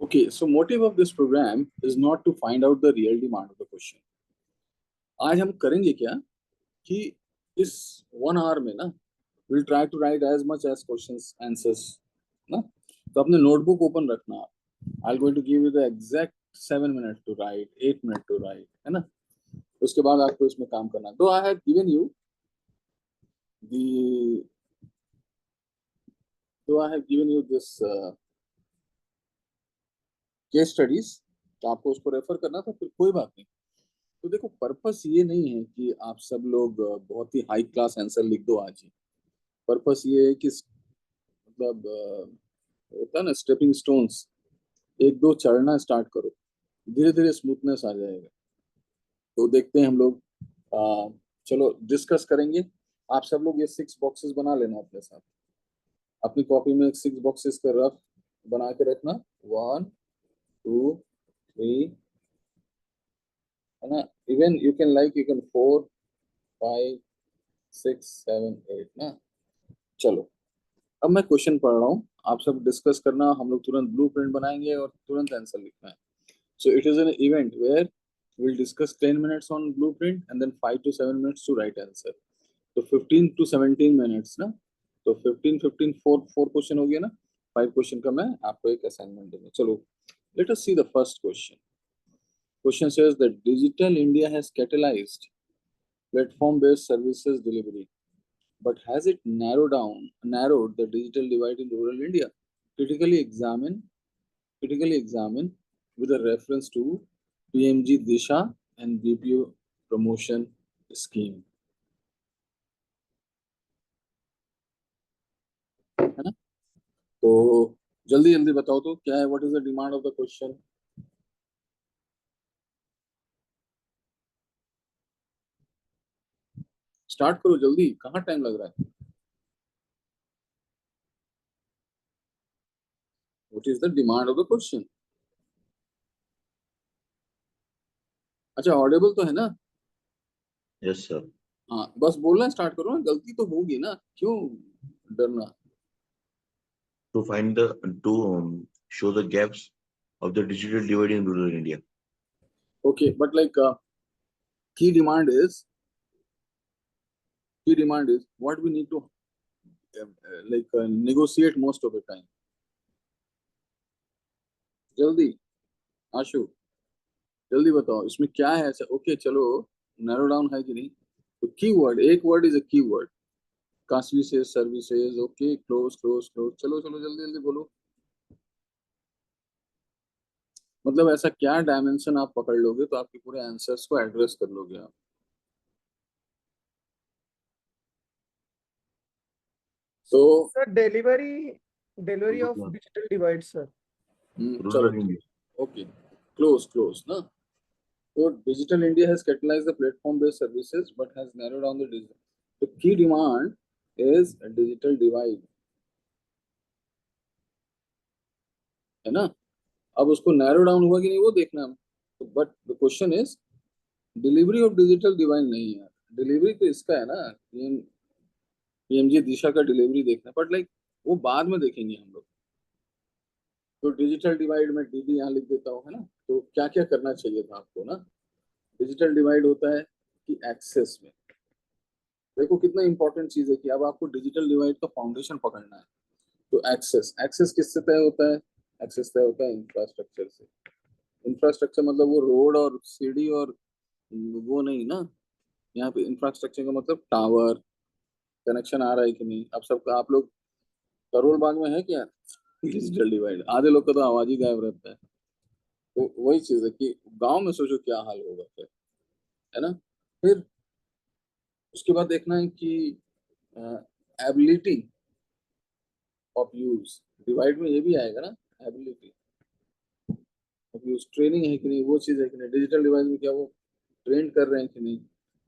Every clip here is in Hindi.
Okay, so motive of this program is not to find out the real demand of the question. आज हम करेंगे क्या कि इस 1 hour में ना will try to write as much as questions answers ना। तो अपने नोटबुक ओपन रखना। I am going to give you the exact 7 minutes to write, 8 minutes to write, है ना। उसके बाद आपको इसमें काम करना। तो I have given you the तो I have given you this case studies. तो आपको उसको रेफर करना था, फिर कोई बात नहीं। तो देखो, पर्पस ये नहीं है कि आप सब लोग बहुत ही हाई क्लास आंसर लिख दो आज ही। पर्पस ये है कि मतलब होता है ना, स्टेपिंग स्टोन्स, एक दो चढ़ना स्टार्ट करो, धीरे धीरे स्मूथनेस आ जाएगा। तो देखते हैं हम लोग। चलो डिस्कस करेंगे। आप सब लोग ये 6 बॉक्सेस बना लेना अपने साथ। अपनी कॉपी में 6 बॉक्सेस का रफ बना के रखना। 1 2 3, है ना। इवन यू कैन 4 5 6 7 8 ना। चलो, अब मैं क्वेश्चन पढ़ रहा हूँ, आप सब डिस्कस करना। हम लोग तुरंत ब्लूप्रिंट बनाएंगे और तुरंत आंसर लिखना है। So it is an event where we'll discuss 10 minutes on blueprint and then 5 to 7 minutes to write answer. तो 15 to 17 minutes ना। तो 15 15 4 क्वेश्चन हो गया ना। 5 क्वेश्चन का मैं आपको एक असाइनमेंट दूंगा। चलो, let us see the first question. Question says that Digital India has catalyzed platform based services delivery, but has it narrowed the digital divide in rural India? Critically examine with a reference to PMG Disha and BPO promotion scheme, है ना। तो जल्दी जल्दी बताओ तो क्या है, what is the demand of the question. Start करो जल्दी, कहाँ टाइम लग रहा है। What is the demand of the question. अच्छा, ऑडिबल तो है ना। Yes sir. हाँ, बस बोलना स्टार्ट करो ना, गलती तो होगी ना, क्यों डरना। To find the to show the gaps of the digital divide in rural India. Okay, but like key demand is what we need to negotiate most of the time. जल्दी आशु, जल्दी बताओ इसमें क्या है ऐसा। ओके चलो, नैरो डाउन है कि नहीं। तो कीवर्ड, एक word is a keyword. Services services, okay, close close close. चलो चलो जल्दी जल्दी बोलो। मतलब ऐसा क्या डायमेंशन आप पकड़ लोगे तो आपके पूरे आंसर्स को एड्रेस कर लोगे आप। तो sir delivery of digital divide sir. चलो Rural India. Okay, close close ना। तो digital India has catalysed the platform based services but has narrowed down the digital. तो की डिमांड इज डिजिटल डिवाइड, है ना। अब उसको नैरो डाउन हुआ कि नहीं वो देखना है। तो but the question is delivery of digital divide नहीं है। डिलीवरी तो इसका है ना, पीएमजी दिशा का डिलीवरी देखना, बट लाइक वो बाद में देखेंगे हम लोग। तो डिजिटल डिवाइड में डीडी यहाँ लिख देता हूँ, है ना। तो क्या क्या करना चाहिए था आपको ना। डिजिटल डिवाइड होता है कि एक्सेस में, देखो कितना इंपॉर्टेंट चीज है कि अब आपको डिजिटल डिवाइड का फाउंडेशन पकड़ना है। तो एक्सेस किससे तय होता है। एक्सेस तय होता है इंफ्रास्ट्रक्चर से। इंफ्रास्ट्रक्चर मतलब वो रोड और सीढ़ी और वो नहीं ना। यहाँ पे इंफ्रास्ट्रक्चर का मतलब टावर, कनेक्शन आ रहा है कि नहीं। अब सबका आप लोग करोल बाग में है क्या डिजिटल डिवाइड। आधे लोग का तो आवाज ही गायब रहता है। तो वही चीज है कि गांव में सोचो क्या हाल होगा फिर, है ना। फिर उसके बाद देखना है कि एबिलिटी ऑफ यूज। डिवाइड में ये भी आएगा ना, एबिलिटी ऑफ यूज। ट्रेनिंग है कि नहीं, वो चीज है कि नहीं। डिजिटल डिवाइस में क्या वो ट्रेन कर रहे हैं कि नहीं।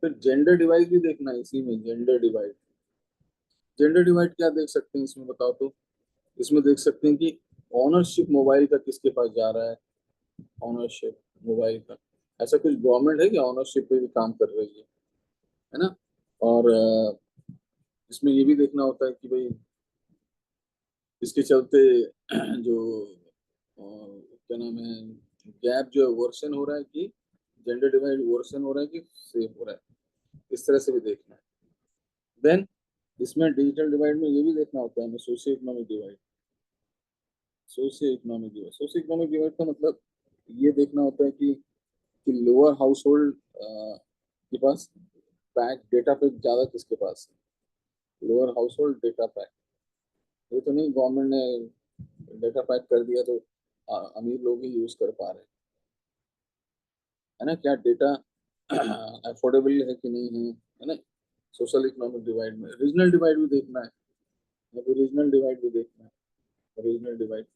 फिर जेंडर डिवाइस भी देखना है इसी में। जेंडर डिवाइड क्या देख सकते हैं इसमें बताओ तो। इसमें देख सकते हैं कि ऑनरशिप मोबाइल का किसके पास जा रहा है। ऑनरशिप मोबाइल का ऐसा कुछ गवर्नमेंट है कि ऑनरशिप पे भी काम कर रही है ना। और इसमें ये भी देखना होता है कि भाई इसके चलते जो क्या नाम है, गैप जो है वर्सन हो रहा है कि जेंडर डिवाइड वर्सन हो रहा है कि सेम हो रहा है, इस तरह से भी देखना है। देन इसमें डिजिटल डिवाइड में ये भी देखना होता है हमें socio economic divide. Socio economic divide का मतलब ये देखना होता है कि लोअर हाउस होल्ड के पास पैक डेटा पैक ज्यादा किसके पास है, lower house hold data pack. ये तो नहीं गवर्नमेंट ने डेटा पैक कर दिया तो अमीर लोग ही यूज कर पा रहे हैं, है ना, क्या डेटा अफोर्डेबल है कि नहीं है ना। सोशल इकोनॉमिक डिवाइड में रीजनल डिवाइड भी देखना है, रीजनल डिवाइड भी देखना है, रीजनल डिवाइड।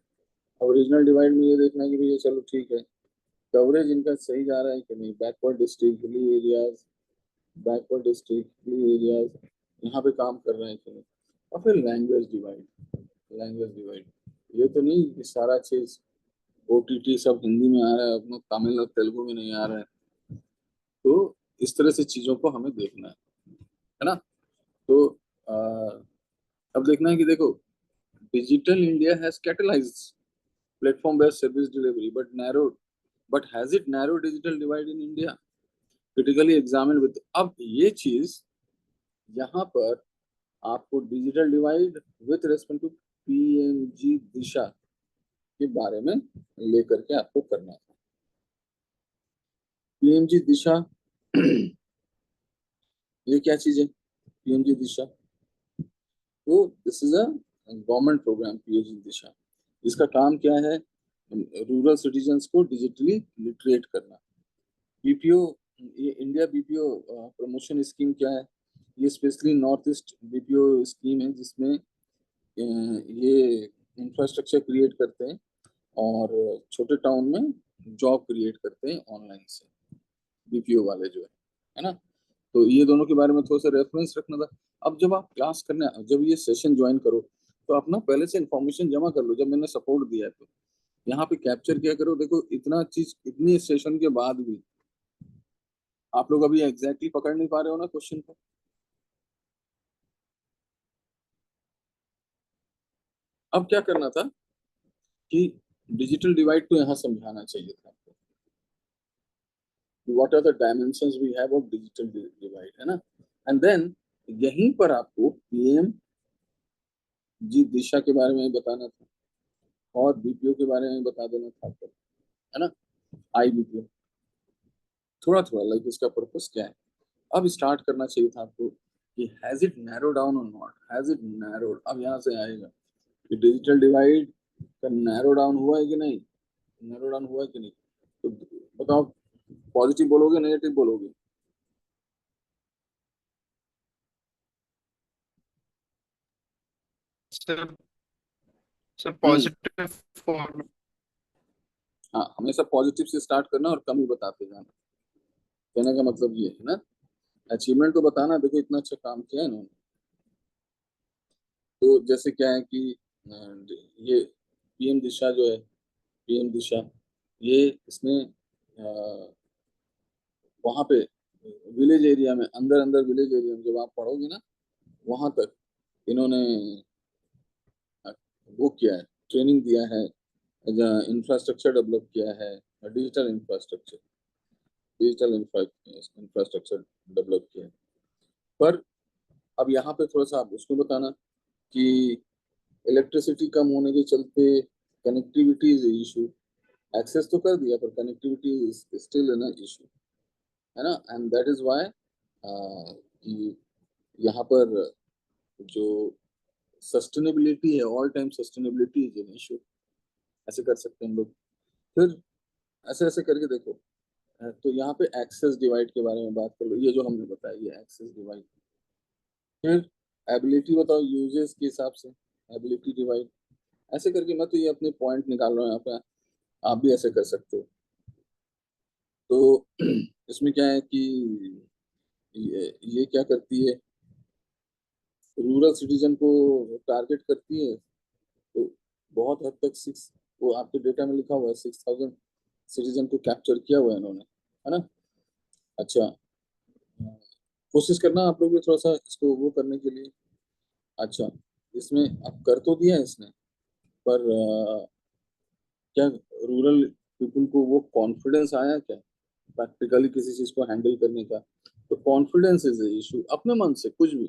अब रीजनल डिवाइड में ये देखना है कि भैया चलो ठीक है, कवरेज इनका सही जा रहा है कि नहीं, backward district hilly areas, backward district hilly areas यहाँ पे काम कर रहे हैं कि नहीं। और फिर लैंग्वेज डिवाइड, लैंग्वेज डिवाइड ये तो नहीं कि सारा चीज ओटीटी सब हिंदी में आ रहा है, अपना तमिल और तेलुगु में नहीं आ रहा है। तो इस तरह से चीजों को हमें देखना है ना। तो आ, अब देखना है कि देखो digital India has catalysed platform based service delivery but has it narrowed digital divide in India? Critically examine with। अब ये चीज यहाँ पर आपको digital divide with respect to PMG Disha के बारे में लेकर के आपको करना है। पीएमजी दिशा ये क्या चीज है, पीएमजी दिशा तो this is a government program. PMG Disha इसका काम क्या है, रूरल सिटीजन्स को डिजिटली लिटरेट करना। बीपीओ, ये इंडिया बीपीओ प्रमोशन स्कीम क्या है, ये specially north east BPO scheme है जिसमें ये इंफ्रास्ट्रक्चर क्रिएट करते हैं और छोटे टाउन में जॉब क्रिएट करते हैं ऑनलाइन से, बीपीओ वाले जो है ना। तो ये दोनों के बारे में थोड़ा सा रेफरेंस रखना था। अब जब आप क्लास करने, जब ये सेशन ज्वाइन करो तो अपना पहले से इंफॉर्मेशन जमा कर लो, जब मैंने सपोर्ट दिया है तो यहाँ पे कैप्चर किया करो। देखो इतना चीज इतनी सेशन के बाद भी आप लोग अभी एग्जैक्टली पकड़ नहीं पा रहे हो ना क्वेश्चन को। अब क्या करना था कि डिजिटल डिवाइड को यहाँ समझाना चाहिए था आपको, what are the dimensions we have of digital divide, है ना। एंड देन यहीं पर आपको पीएम जी दिशा के बारे में बताना था और बीपीओ के बारे में बता देना था आपको, है ना। आई बीपीओ थोड़ा थोड़ा लाइक इसका पर्पस क्या है। अब स्टार्ट करना चाहिए था आपको कि हैज इट नैरो डाउन और नॉट, हैज इट नैरोड। अब यहाँ से आएगा कि डिजिटल डिवाइड का नैरो डाउन हुआ है कि नहीं, नैरो डाउन हुआ है कि नहीं। तो बताओ पॉजिटिव बोलोगे नेगेटिव बोलोगे। Sir sir hmm, positive for हाँ हमेशा पॉजिटिव से स्टार्ट करना और कम ही बताते जाना, कहने का मतलब ये है ना। अचीवमेंट तो बताना, देखो इतना अच्छा काम किया है इन्होंने। तो जैसे क्या है कि ये पीएम दिशा जो है, पीएम दिशा ये इसमें वहां पे विलेज एरिया में, अंदर अंदर विलेज एरिया में जब आप पढ़ोगे ना वहां तक इन्होंने वो किया है, ट्रेनिंग दिया है, इंफ्रास्ट्रक्चर डेवलप किया है, digital infrastructure, digital infrastructure develop किया है। पर अब यहाँ पे थोड़ा सा आप उसको बताना कि इलेक्ट्रिसिटी कम होने के चलते कनेक्टिविटी इज इशू। एक्सेस तो कर दिया पर connectivity is still an issue, है ना। एंड दैट इज व्हाई कि यहाँ पर जो सस्टेनेबिलिटी है, all time sustainability is an issue, ऐसे कर सकते हैं हम लोग। फिर ऐसे ऐसे करके देखो। तो यहाँ पे एक्सेस डिवाइड के बारे में बात कर लो, ये जो हमने बताया ये एक्सेस डिवाइड। फिर एबिलिटी बताओ यूजेस के हिसाब से, एबिलिटी डिवाइड। ऐसे करके मैं तो ये अपने पॉइंट निकाल रहा हूँ यहाँ पे, आप भी ऐसे कर सकते हो। तो इसमें क्या है कि ये क्या करती है, रूरल सिटीजन को टारगेट करती है। तो बहुत हद तक सिक्स, वो आपके डेटा में लिखा हुआ है 6000 सिटीजन को कैप्चर किया हुआ है इन्होंने, है ना। अच्छा कोशिश करना आप लोग भी थोड़ा सा इसको वो करने के लिए। अच्छा इसमें अब कर तो दिया है इसने, पर क्या रूरल पीपल को वो कॉन्फिडेंस आया क्या प्रैक्टिकली किसी चीज को हैंडल करने का? तो कॉन्फिडेंस इज इशू, अपने मन से कुछ भी,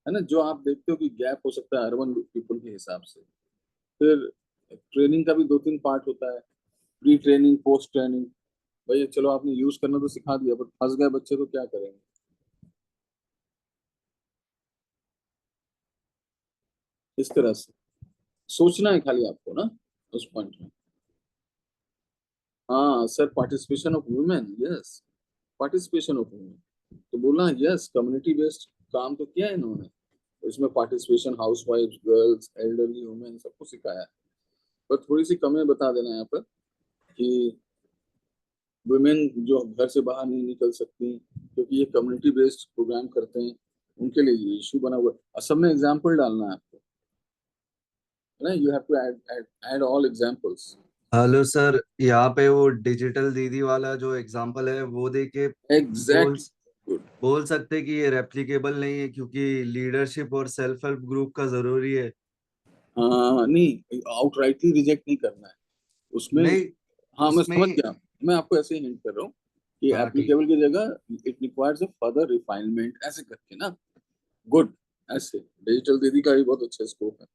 है ना, जो आप देखते हो कि गैप हो सकता है अर्बन पीपल के हिसाब से। फिर ट्रेनिंग का भी 2-3 पार्ट होता है, प्री ट्रेनिंग, पोस्ट ट्रेनिंग। भाई चलो आपने यूज करना तो सिखा दिया, पर फंस गए बच्चे तो क्या करेंगे? इस तरह से सोचना है खाली आपको ना उस पॉइंट में। हाँ sir, participation of women, yes, participation of women, तो बोलना यस, कम्युनिटी बेस्ड काम तो किया है इन्होंने। इसमें participation, house wife, girls, elderly women, सबको सिखाया है। पर थोड़ी सी कमियां बता देना यहाँ पर कि वुमेन जो घर से बाहर नहीं निकल सकती क्योंकि ये कम्युनिटी बेस्ड प्रोग्राम करते हैं, उनके लिए ये इशू बना हुआ है। और सब में एग्जाम्पल डालना है आपको, है ना, you have to add all examples. Hello sir, यहाँ पे वो डिजिटल दीदी वाला जो एग्जांपल है वो दे के बोल एग्जैक्ट, गुड। बोल सकते कि ये रेप्लिकेबल नहीं है क्योंकि लीडरशिप और सेल्फ हेल्प ग्रुप का जरूरी है। हाँ नहीं, आउटराइटली रिजेक्ट नहीं करना है उसमें। नहीं, हाँ मैं समझ उसमें। गया, मैं आपको ऐसे ही हिंट कर रहा हूँ कि हाँ ठीक। एप्लीकेबल की जगह it requires a further refinement, ऐसे करके ना, गुड। ऐसे डिजिटल दीदी का भी बहुत अच्छा स्कोप है।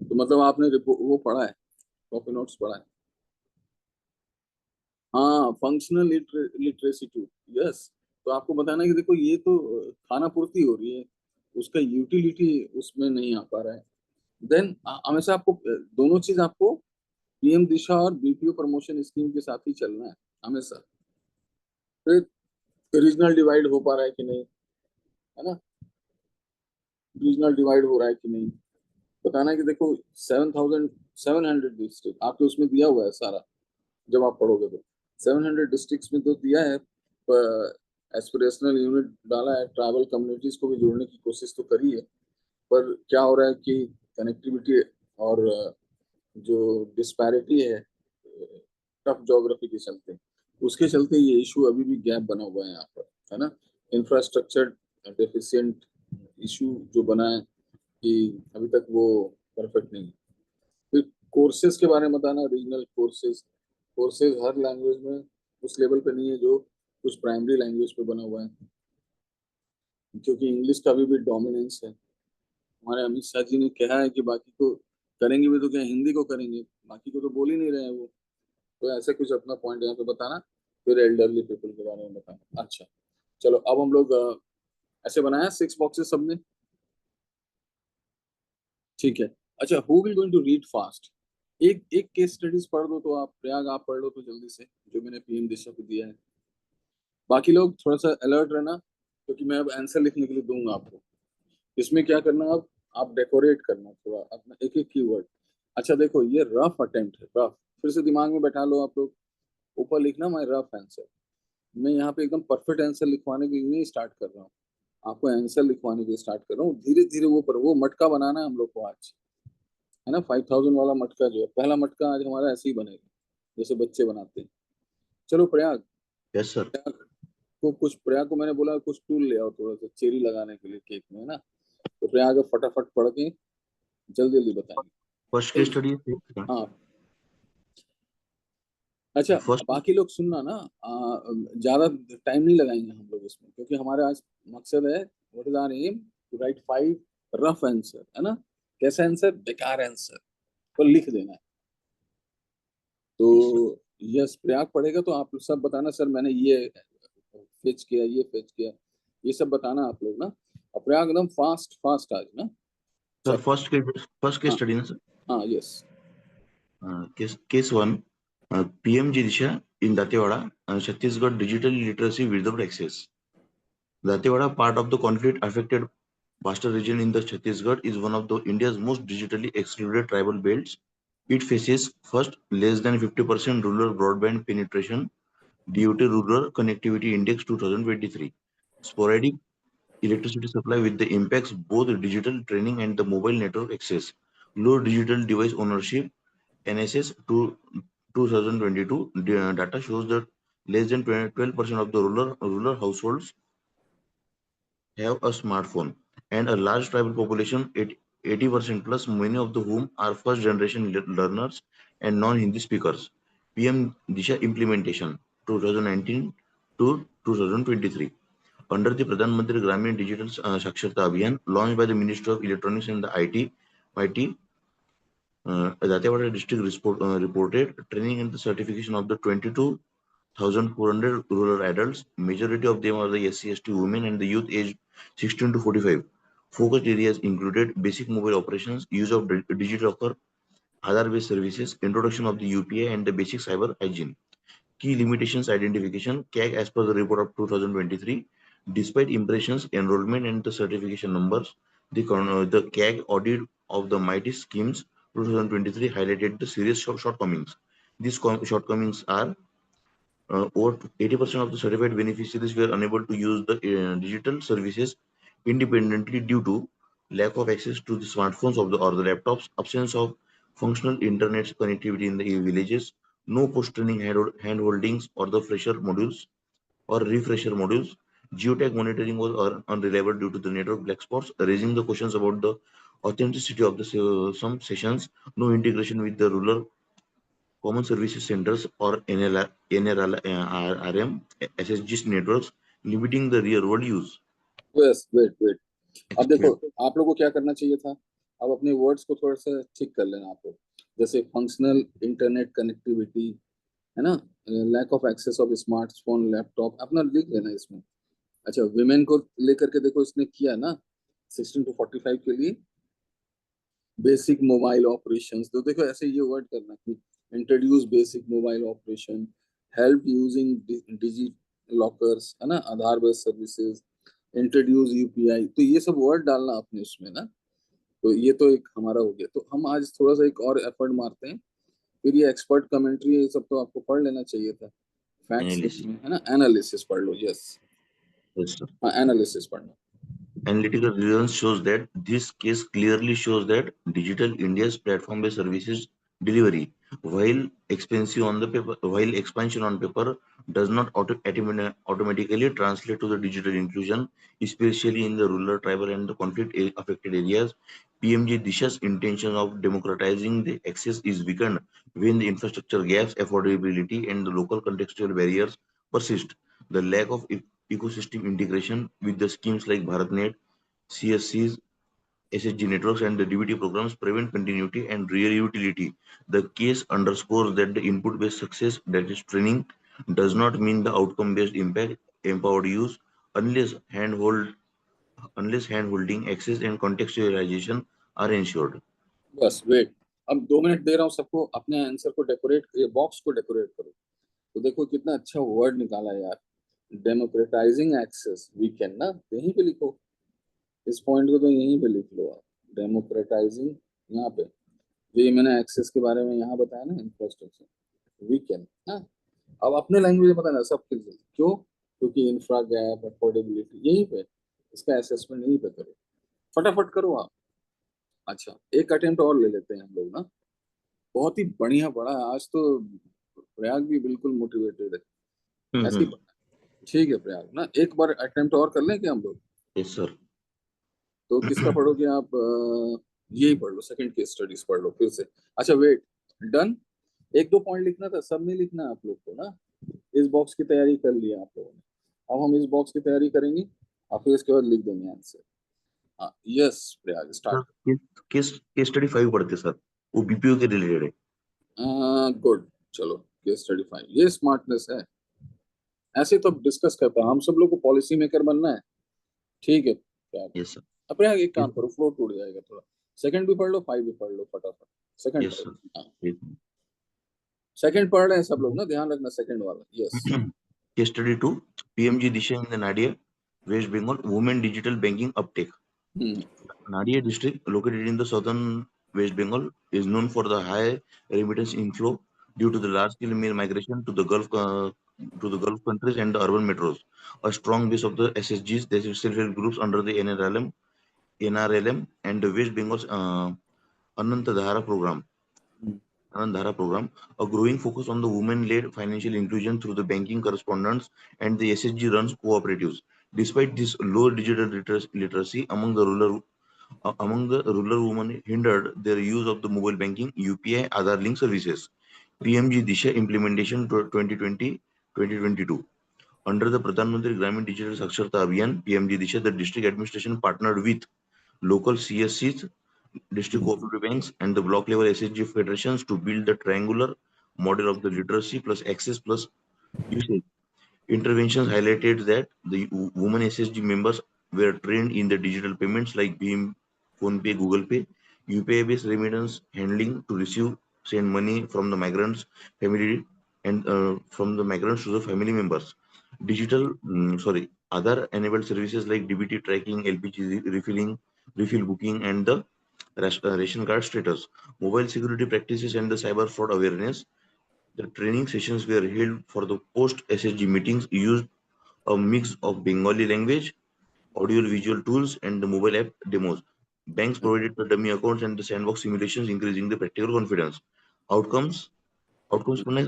तो मतलब आपने वो पढ़ा है, कॉपी नोट्स पढ़ा है? हाँ, फंक्शनल लिटरेसी टू, यस। तो आपको बताना है कि देखो ये तो खाना पूर्ति हो रही है, उसका यूटिलिटी उसमें नहीं आ पा रहा है। देन हमेशा आपको दोनों चीज आपको पीएम दिशा और बीपीओ प्रमोशन स्कीम के साथ ही चलना है हमेशा। फिर रीजनल डिवाइड हो पा रहा है कि नहीं, है ना, रीजनल डिवाइड हो रहा है कि नहीं, बताना है कि देखो 7,700 डिस्ट्रिक्ट आपके उसमें दिया हुआ है सारा, जब आप पढ़ोगे तो 700 डिस्ट्रिक्ट्स में तो दिया है, एस्पिरेशनल यूनिट डाला है, ट्राइबल कम्युनिटीज को भी जोड़ने की कोशिश तो करी है। पर क्या हो रहा है कि कनेक्टिविटी और जो डिस्पैरिटी है टफ ज्योग्राफी के चलते, उसके चलते ये इशू अभी भी गैप बना हुआ है यहाँ पर, है ना, इंफ्रास्ट्रक्चर डेफिशिएंट इशू जो बना है कि अभी तक वो परफेक्ट नहीं है। फिर कोर्सेज के बारे में बताना, रीजनल कोर्सेज, कोर्सेज हर लैंग्वेज में उस लेवल पे नहीं है जो कुछ प्राइमरी लैंग्वेज पे बना हुआ है, क्योंकि इंग्लिश का भी डोमिनेंस है। हमारे अमित शाह जी ने कहा है कि बाकी को करेंगे भी तो क्या हिंदी को करेंगे, बाकी को तो बोल ही नहीं रहे हैं वो। तो ऐसे कुछ अपना पॉइंट यहाँ पे बताना। फिर एल्डरली पीपल के बारे में बताना। अच्छा चलो, अब हम लोग ऐसे बनाया 6 बॉक्सेस सबने, ठीक है। अच्छा, who will going to read fast? एक एक केस स्टडीज पढ़ दो तो आप, प्रयाग आप पढ़ लो तो जल्दी से, जो मैंने पीएम दिशा को दिया है। बाकी लोग थोड़ा सा अलर्ट रहना, क्योंकि मैं अब आंसर लिखने के लिए दूंगा आपको। इसमें क्या करना, अब आप डेकोरेट करना थोड़ा अपना एक एक कीवर्ड। अच्छा देखो, ये रफ अटेम्प्ट है, रफ, फिर से दिमाग में बैठा लो आप लोग। ऊपर लिखना माई रफ आंसर। मैं यहाँ पे एकदम परफेक्ट आंसर लिखवाने के लिए नहीं स्टार्ट कर रहा हूँ, आपको आंसर लिखवाने के लिए स्टार्ट कर रहा हूँ। धीरे धीरे वो पर वो मटका बनाना है हम लोग को आज, है ना, 5,000 वाला मटका जो है, पहला मटका आज हमारा ऐसे ही बनेगा जैसे बच्चे बनाते हैं। चलो प्रयाग, Yes, sir. प्रयाग को मैंने बोला कुछ टूल ले आओ थोड़ा सा चेरी लगाने के लिए केक में, है ना। तो प्रयाग फटाफट पढ़ के जल्दी जल्दी First case बताएंगे। study is हाँ अच्छा, first. बाकी लोग सुनना ना, ज्यादा टाइम नहीं लगाएंगे हम लोग इसमें, क्योंकि हमारा आज मकसद है, what is our aim, to write 5 rough answer, है ना। कैसा आंसर? बेकार आंसर, तो लिख देना है। Yes, sir. तो यस, प्रयाग पढ़ेगा तो आप सब बताना, सर मैंने ये फेच किया, ये फेच किया, ये सब बताना आप लोग ना। और प्रयाग एकदम फास्ट फास्ट आज ना। Sir, चल, first case हाँ study, na, sir. हाँ yes. Case one, PMG Disha in Datewada, Chhattisgarh digital literacy without access. Datewada, part of the conflict-affected Pastor region in the Chhattisgarh, is one of the India's most digitally excluded tribal belts. It faces first less than 50% rural broadband penetration due to Rural Connectivity Index 2023. Sporadic electricity supply with the impacts both digital training and the mobile network access. Low digital device ownership. NSS 2022 data shows that less than 12% of the rural households have a smartphone, and a large tribal population, 80% plus, many of the whom are first generation learners and non-Hindi speakers. PM Disha implementation 2019 to 2023. Under the Pradhan Mantri Gramin Digital Saksharta Abhiyan launched by the Ministry of Electronics and the IT, Datewada district reported training and the certification of the 22,400 rural adults. Majority of them are the SC/ST women and the youth aged 16 to 45. Focused areas included basic mobile operations, use of digital locker, Aadhaar-based services, introduction of the UPI, and the basic cyber hygiene. Key limitations identification, CAG as per the report of 2023, despite impressions, enrollment, and the certification numbers, the CAG audit of the MITI schemes 2023 highlighted the serious shortcomings. These shortcomings are over 80% of the certified beneficiaries were unable to use the digital services independently due to lack of access to the smartphones or the laptops, absence of functional internet connectivity in the villages, no post-training hand-holdings or the fresher modules or refresher modules. Geotag monitoring was unreliable due to the network black spots, raising the questions about the authenticity of the some sessions, no integration with the rural common services centers or NRLM, SSG networks, limiting the real world use. Yes, wait. अब देखो आप लोगों को क्या करना चाहिए था, अब अपने वर्ड्स को थोड़ा सा ठीक कर लेना आप लोग, जैसे फंक्शनल इंटरनेट कनेक्टिविटी है ना, lack of access of smartphone laptop अपना लिख लेना इसमें। अच्छा, विमेन को लेकर के देखो इसने किया ना 16 to 45 के लिए बेसिक मोबाइल ऑपरेशंस, तो देखो ऐसे ये वर्ड करना कि introduce basic mobile operation, help using DigiLockers है ना, Aadhaar based services, introduce UPI, तो ये सब वर्ड डालना अपने उसमें ना। तो ये तो एक हमारा हो गया, तो हम आज थोड़ा सा एक और एफर्ट मारते हैं, फिर ये एक्सपर्ट कमेंट्री ये सब तो आपको पढ़ लेना चाहिए था, फैक्ट्स है ना, एनालिसिस पढ़ लो। यस हाँ, एनालिसिस पढ़ना। Analytical evidence shows that this case clearly shows that Digital India's platform-based services delivery, while expensive on the paper, while expansion on paper does not automatically translate to the digital inclusion, especially in the rural, tribal, and the conflict-affected areas. PMG Disha's intention of democratizing the access is weakened when the infrastructure gaps, affordability, and the local contextual barriers persist. The lack of ecosystem integration with the schemes like BharatNet, CSCs, SSG networks, and the DBT programs prevent continuity and real utility. The case underscores that the input-based success, that is training, does not mean the outcome-based impact, empowered use, unless hand-holding, access, and contextualization are ensured. बस वेट, अब 2 मिनट दे रहा हूँ सबको, अपने आंसर को डेकोरेट, ये बॉक्स को डेकोरेट करो। तो देखो कितना अच्छा वर्ड निकाला यार, डेमोक्रेटाइजिंग एक्सेस, वी कैन ना, यहीं पे लिखो, इस पॉइंट को तो यहीं पे लिख लो आप, डेमोक्रेटाइजिंग, यहाँ पे ये मैंने एक्सेस के बारे में यहाँ बताया ना, इंफ्रास्ट्रक्चर, वी कैन ना। अब अपने लैंग्वेज में बताना सब कुछ, क्यों? क्योंकि इंफ्रा गैप, अफोर्डेबिलिटी, यहीं पे इसका असेसमेंट यहीं पे करो, फटाफट करो आप। अच्छा, एक अटेम्प्ट और ले लेते हैं हम लोग ना, बहुत ही बढ़िया पढ़ा है आज तो, प्रयाग भी बिल्कुल मोटिवेटेड है, ऐसे ही पढ़ना है। ठीक है प्रयाग ना, एक बार अटेम्प्ट और कर लें क्या हम लोग? Yes sir. तो किसका पढ़ोगे आप? यही पढ़ लो, सेकंड केस स्टडीज पढ़ लो फिर से। अच्छा वेट, डन। 1-2 पॉइंट लिखना था, सब नहीं लिखना आप लोग को ना, इस बॉक्स की तैयारी कर लिया आप लोगों ने, अब हम इस बॉक्स की तैयारी करेंगे और फिर इसके बाद लिख देंगे आंसर। हाँ yes Prayag, start. Case study 5 पढ़ते सर, वो बीपीओ के रिलेटेड है। गुड, चलो केस स्टडी 5, ये स्मार्टनेस है, ऐसे तो डिस्कस करते हैं हम, सब लोग को पॉलिसी मेकर बनना है, ठीक है प्रयाग। Yes sir. अब प्रयाग एक काम करो, फ्लो टूट जाएगा थोड़ा, सेकंड भी पढ़ लो, 5 भी पढ़ लो फटाफट, सेकंड। Yes sir. सेकंड पढ़ रहे हैं सब लोग ना, ध्यान रखना सेकंड वाला। Yes, Case study 2, PMG Disha in the Nadia, West Bengal, women digital banking uptake. Nadia district, located in the southern West Bengal, is known for the high remittance inflow due to the large-scale migration to the Gulf countries and the urban metros. A strong base of the SSGs, that is self-help groups under the NRLM, and the West Bengal's Anantadhara program. A growing focus on the women-led financial inclusion through the banking correspondents and the SSG runs cooperatives. Despite this low digital literacy among the rural women hindered their use of the mobile banking, UPI, Aadhaar link services. PMG Disha implementation 2020-2022. Under the Pradhan Mantri Gramin Digital Saksharta Abhiyan PMG Disha, the district administration partnered with local CSCs, district cooperative banks, and the block level SHG federations to build the triangular model of the literacy plus access plus usage. Interventions highlighted that the women SSG members were trained in the digital payments like Bhim, PhonePe, Google Pay, UPI-based remittance handling to receive, send money from the migrants family and from the migrants to the family members. Other enabled services like DBT tracking, LPG refilling, refill booking, and the ration card status, mobile security practices, and the cyber fraud awareness. The training sessions were held for the post-SSG meetings, used a mix of Bengali language, audio-visual tools, and the mobile app demos. Banks provided the dummy accounts and the sandbox simulations, increasing the practical confidence. Outcomes पढ़ना है?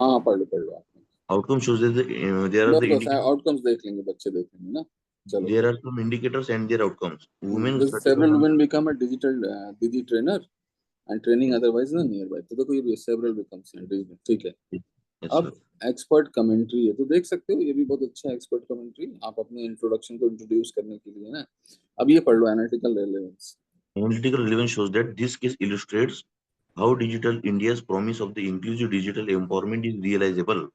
हाँ पढ़ लो आप। Outcome shows that there are the indicators. Outcomes देख लेंगे, बच्चे देख लेंगे ना। चलो। There are some indicators and their outcomes. Women Several women become a digital Didi trainer and training otherwise ना nearby। तो देखो ये several becomes हैं, ठीक है। Yes, अब एक्सपर्ट कमेंट्री है, तो देख सकते हो ये भी बहुत अच्छा एक्सपर्ट कमेंट्री आप अपने इंट्रोडक्शन को इंट्रोड्यूस करने के लिए ना। अब ये पढ़ लो analytical relevance. Analytical relevance shows that this case illustrates how digital India's promise of the inclusive digital empowerment is realizable,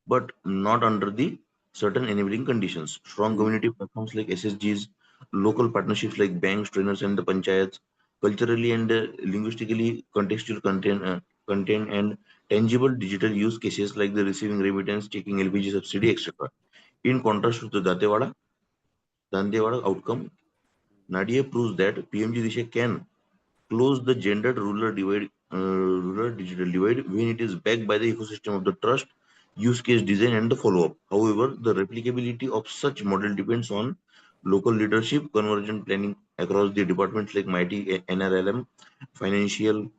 but not under the certain enabling conditions. Strong community platforms like SSGs, local partnerships like banks, trainers, and the panchayats, culturally and linguistically contextual content and tangible digital use cases like the receiving remittance, taking LPG subsidy, etc. In contrast to the Dantewada outcome, Nadia proves that PMG Disha can close the gendered rural digital divide when it is backed by the ecosystem of the trust, use case design, and the follow-up. However, the replicability of such model depends on local leadership, convergent planning across the departments like MIT, NRLM, financial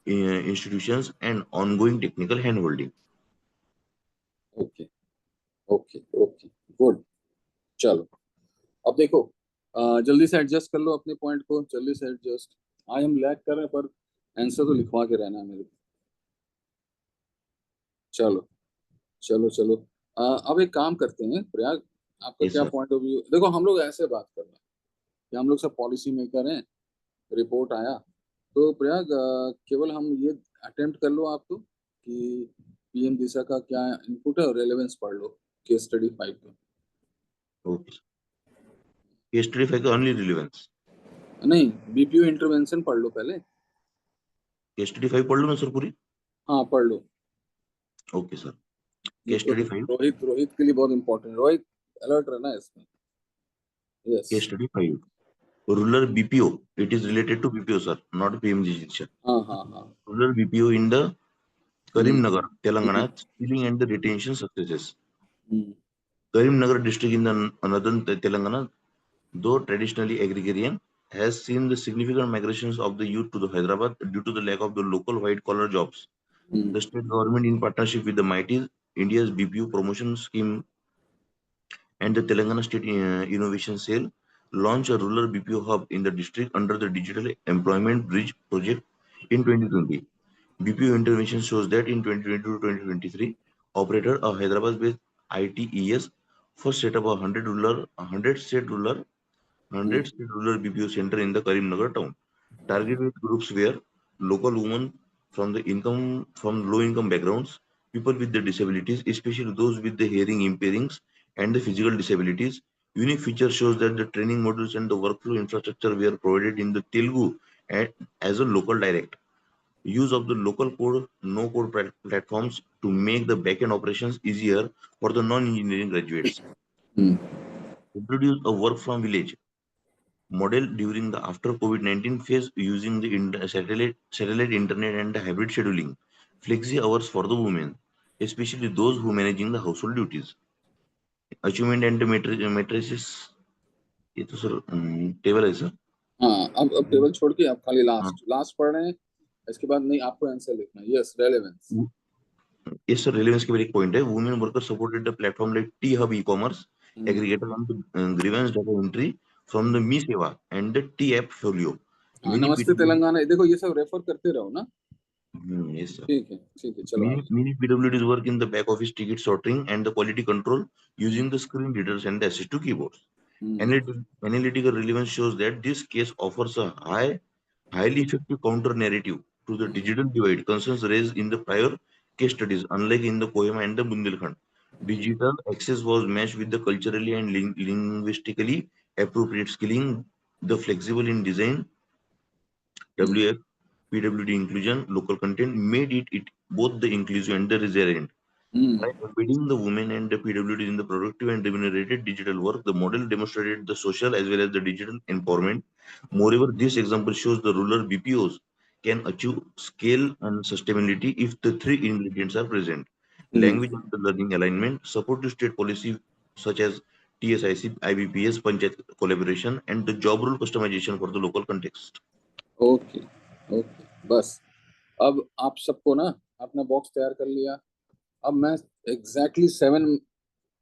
institutions, and ongoing technical handholding. Okay okay okay good. चलो अब देखो जल्दी से एडजस्ट कर लो अपने पॉइंट को, जल्दी से एडजस्ट। आई हम लैग कर रहे हैं पर आंसर तो लिखवा के रहना है मेरे को। चलो चलो चलो अब एक काम करते हैं प्रयाग, आपका Yes, क्या sir. Point of view. देखो हम लोग ऐसे बात कर रहे हैं कि हम लोग सब पॉलिसी मेकर हैं, रिपोर्ट आया तो प्रयाग केवल हम ये अटेम्प्ट कर लो आप तो कि पीएम दिशा का क्या इनपुट है और रेलेवेंस पढ़ लो केस स्टडी 5 का। Okay. Case study 5 का only relevance. नहीं बीपीओ इंटरवेंशन पढ़ लो पहले। Case study 5 पढ़ लो ना सर पूरी? हाँ पढ़ लो। Okay, sir. Case study 5. Rohit के लिए बहुत इंपॉर्टेंट। रोहित अलर्ट रहना है इसमें। Yes Case study 5. Rural BPO. It is related to BPO, sir, not PMG. हाँ हाँ हाँ। Rural BPO in the Karimnagar, Telangana, skilling and the retention successes. Karimnagar district in the northern Telangana, though traditionally agrarian, has seen the significant migrations of the youth to the Hyderabad due to the lack of the local white-collar jobs. The state government, in partnership with the MIT's India's BPO promotion scheme and the Telangana State Innovation Cell, launched a rural BPO hub in the district under the Digital Employment Bridge project in 2020. BPO intervention shows that in 2020 to 2023, operator a Hyderabad-based ITES first set up a 100 state rural BPO center in the Karimnagar town. Targeted groups were local women from low income backgrounds, people with the disabilities, especially those with the hearing impairings and the physical disabilities. Unique feature shows that the training modules and the workflow infrastructure were provided in the Telugu as a local dialect. Use of the local code, no code platforms to make the backend operations easier for the non-engineering graduates. Introduce a work from village model during the after COVID-19 phase using the satellite internet and the hybrid scheduling. Flexi hours for the women, especially those who managing the household duties. Achievement and the matrices. ये तो सर टेबल है सर। हाँ अब टेबल छोड़ के आप खाली लास्ट पढ़ रहे हैं, इसके बाद नहीं आपको आंसर लिखना है। Yes relevance. Yes, sir. Relevance के एक point है. Women workers supported the platform like T-Hub e-commerce, aggregator on grievance data entry from the Mi Seva and the T-App folio. नमस्ते तेलंगाना, देखो ये सब रेफर करते रहो ना। Yes, sir. ठीक है चलो आगे। Many PWDs work in the back office ticket sorting and the quality control using the screen readers and the assist to keyboards. Analytical relevance shows that this case offers a highly effective counter narrative to the digital divide concerns raised in the prior case studies. Unlike in the Kohima and the Bundelkhand, digital access was matched with the culturally and linguistically appropriate skilling. The flexible in design, WF, PWD inclusion, local content made it both the inclusive and the resilient. By embedding the women and the PWDs in the productive and remunerated digital work, the model demonstrated the social as well as the digital empowerment. Moreover, this example shows the rural BPOs can achieve scale and sustainability if the three ingredients are present. Language and the learning alignment, supportive state policy such as TSIC, IBPS, Panchayat collaboration, and the job role customization for the local context. Okay okay बस अब आप सबको ना अपना बॉक्स तैयार कर लिया। अब मैं एग्जैक्टली 7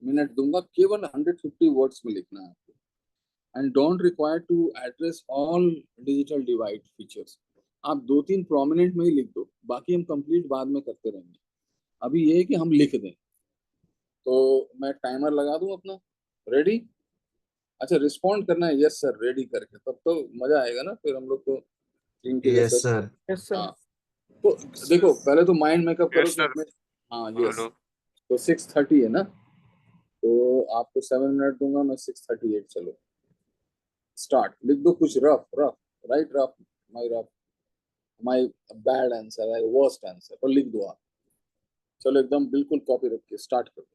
मिनट दूंगा, केवल 150 वर्ड्स में लिखना है आपको। And don't require to address all digital divide features. आप 2-3 प्रोमिनेंट में ही लिख दो, बाकी हम कंप्लीट बाद में करते रहेंगे। अभी ये है कि हम लिख दें। तो मैं टाइमर लगा दूं अपना। रेडी? अच्छा, रिस्पॉन्ड करना है यस सर रेडी करके, तब तो मजा आएगा ना, फिर हम लोग को टीम के यस जैसे। सर। Yes, sir. हाँ, तो देखो पहले तो माइंड मेकअप करो Yes, कि sir. हमें। हाँ यस। Hello. तो 6:30 है ना, तो आपको 7 मिनट दूंगा मैं। 6:38 चलो स्टार्ट। लिख दो कुछ rough rough, right rough, rough my bad answer है, वर्स्ट आंसर, और लिख दो आप। चलो एकदम बिल्कुल कॉपी रख के स्टार्ट करो।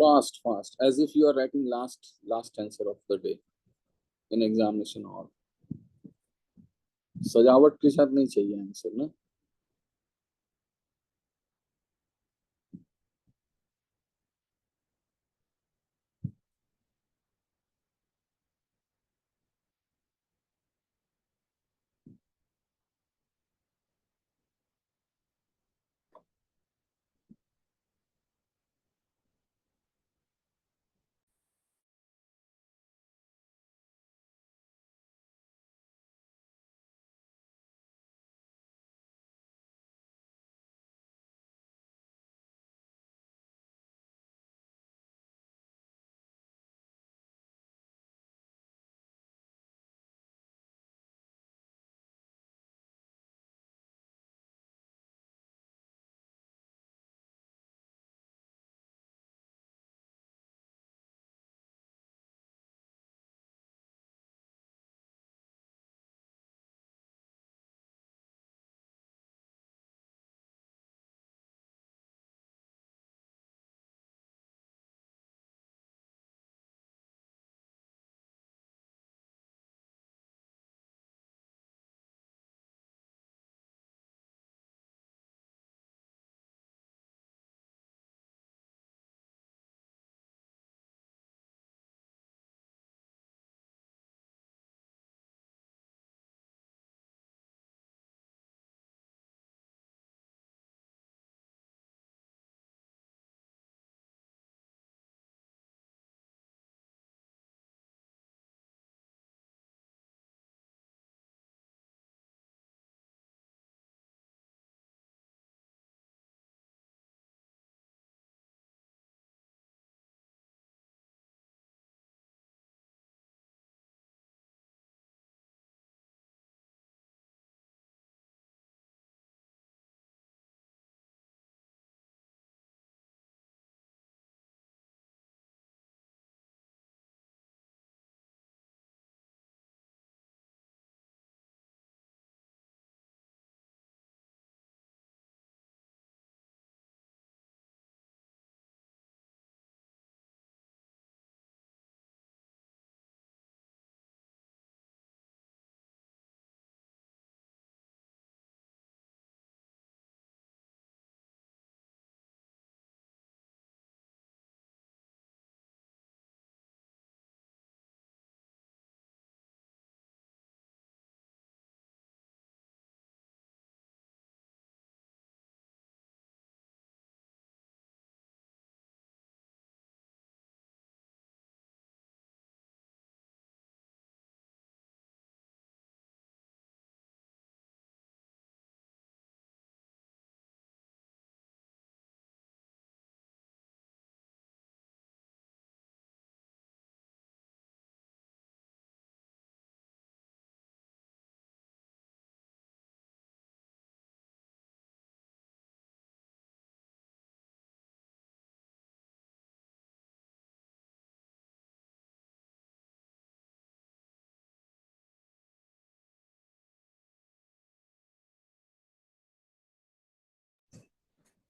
Fast, as if you are writing last answer of the day in examination hall। सजावट के साथ नहीं चाहिए आंसर ना।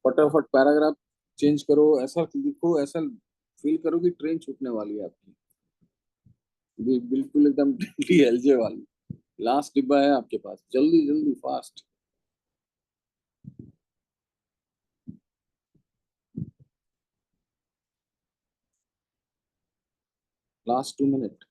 फटाफट पैराग्राफ चेंज करो, ऐसा लिखो, ऐसा फील करो कि ट्रेन छूटने वाली है आपकी, बिल्कुल एकदम डीएलजे वाली। लास्ट डिब्बा है आपके पास, जल्दी जल्दी fast. Last 2 minute.